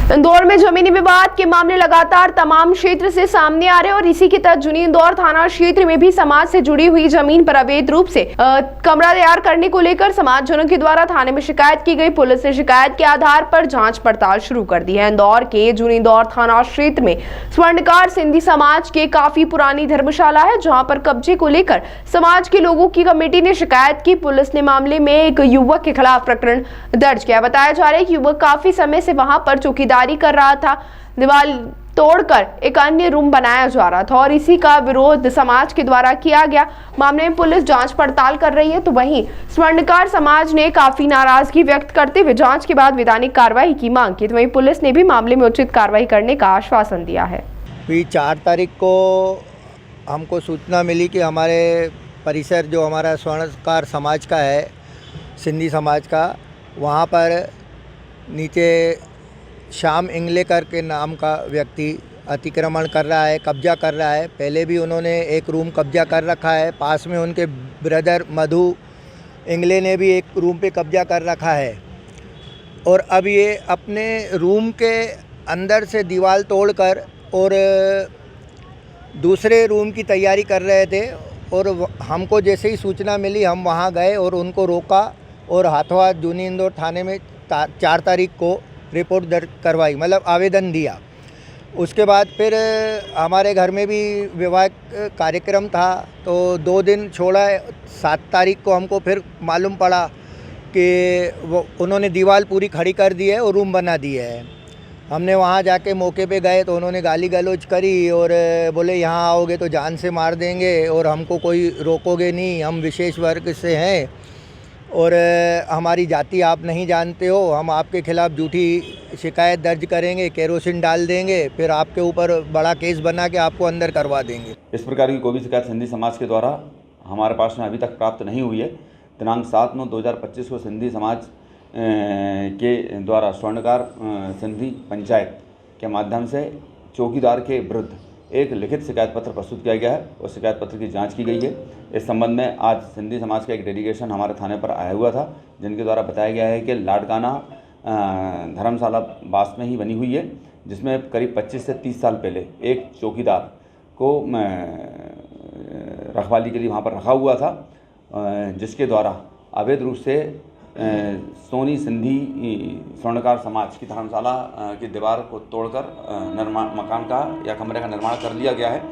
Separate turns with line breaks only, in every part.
इंदौर में जमीनी विवाद के मामले लगातार तमाम क्षेत्र से सामने आ रहे हैं और इसी के तहत जुनी इंदौर थाना क्षेत्र में भी समाज से जुड़ी हुई जमीन पर अवैध रूप से कमरा तैयार करने को लेकर समाजजनों के द्वारा थाने में शिकायत की गई। पुलिस ने शिकायत के आधार पर जांच पड़ताल शुरू कर दी है। इंदौर के जुनी इंदौर थाना क्षेत्र में स्वर्णकार सिंधी समाज के काफी पुरानी धर्मशाला है, जहाँ पर कब्जे को लेकर समाज के लोगों की कमेटी ने शिकायत की। पुलिस ने मामले में एक युवक के खिलाफ प्रकरण दर्ज किया। बताया जा रहा है कि युवक काफी समय से वहां पर चौकीदारी कर रहा था। दीवार तोड़कर एक अन्य रूम बनाया जा रहा था और इसी का विरोध समाज के द्वारा किया गया। मामले में पुलिस जांच पड़ताल कर रही है, तो वहीं स्वर्णकार समाज ने काफी नाराजगी व्यक्त करते हुए जांच के बाद वैधानिक कार्रवाई की मांग की। तो वहीं पुलिस ने भी मामले में उचित कार्रवाई करने का आश्वासन दिया है।
4 तारीख को हमको सूचना मिली कि हमारे परिसर जो हमारा स्वर्णकार समाज का है, सिंधी समाज का, वहाँ पर नीचे श्याम इंगलेकर के नाम का व्यक्ति अतिक्रमण कर रहा है, कब्जा कर रहा है। पहले भी उन्होंने एक रूम कब्जा कर रखा है। पास में उनके ब्रदर मधु इंगले ने भी एक रूम पे कब्जा कर रखा है और अब ये अपने रूम के अंदर से दीवार तोड़कर और दूसरे रूम की तैयारी कर रहे थे। और हमको जैसे ही सूचना मिली हम वहाँ गए और उनको रोका और हाथों हाथ जूनी इंदौर थाने में 4 तारीख को रिपोर्ट दर्ज करवाई, मतलब आवेदन दिया। उसके बाद फिर हमारे घर में भी विवाह कार्यक्रम था, तो 2 दिन छोड़ा। 7 तारीख को हमको फिर मालूम पड़ा कि उन्होंने दीवार पूरी खड़ी कर दी है और रूम बना दिए है। हमने वहाँ जाके मौके पे गए तो उन्होंने गाली गलौज करी और बोले यहाँ आओगे तो जान से मार देंगे और हमको कोई रोकोगे नहीं, हम विशेष वर्ग से हैं और हमारी जाति आप नहीं जानते हो, हम आपके खिलाफ़ झूठी शिकायत दर्ज करेंगे, केरोसिन डाल देंगे, फिर आपके ऊपर बड़ा केस बना के आपको अंदर करवा देंगे।
इस प्रकार की कोई भी शिकायत सिंधी समाज के द्वारा हमारे पास में अभी तक प्राप्त नहीं हुई है। दिनांक 7/9/2025 को सिंधी समाज के द्वारा स्वर्णकार सिंधी पंचायत के माध्यम से चौकीदार के विरुद्ध एक लिखित शिकायत पत्र प्रस्तुत किया गया है और शिकायत पत्र की जांच की गई है। इस संबंध में आज सिंधी समाज का एक डेलीगेशन हमारे थाने पर आया हुआ था, जिनके द्वारा बताया गया है कि लाडकाना धर्मशाला बास में ही बनी हुई है, जिसमें करीब 25 से 30 साल पहले एक चौकीदार को रखवाली के लिए वहाँ पर रखा हुआ था, जिसके द्वारा अवैध रूप से सोनी सिंधी स्वर्णकार समाज की धर्मशाला की दीवार को तोड़कर मकान का या कमरे का निर्माण कर लिया गया है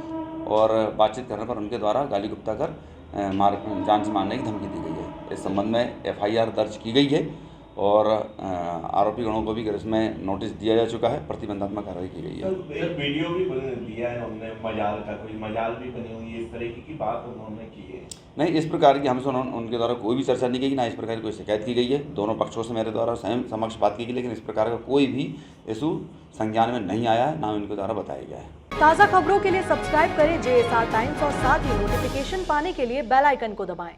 और बातचीत करने पर उनके द्वारा गाली गुप्ता कर जान से मारने की धमकी दी गई है। इस संबंध में FIR दर्ज की गई है और आरोपी गणों को भी इसमें नोटिस दिया जा चुका है, प्रतिबंधात्मक कार्रवाई की गई है।
एक वीडियो भी दिया है उन्होंने, मजाल का कोई मजाल भी बनी हुई है, इस तरह की बात उन्होंने की है।
नहीं, इस प्रकार की हमसे उनके द्वारा कोई भी चर्चा नहीं की, ना इस प्रकार की कोई शिकायत की गई है। दोनों पक्षों से मेरे द्वारा स्वयं समक्ष बात की गई, लेकिन इस प्रकार का कोई भी इशू संज्ञान में नहीं आया है, ना उनके द्वारा बताया गया है।
ताज़ा खबरों के लिए सब्सक्राइब करें JSR टाइम्स और साथ ही नोटिफिकेशन पाने के लिए बेल आइकन को दबाएं।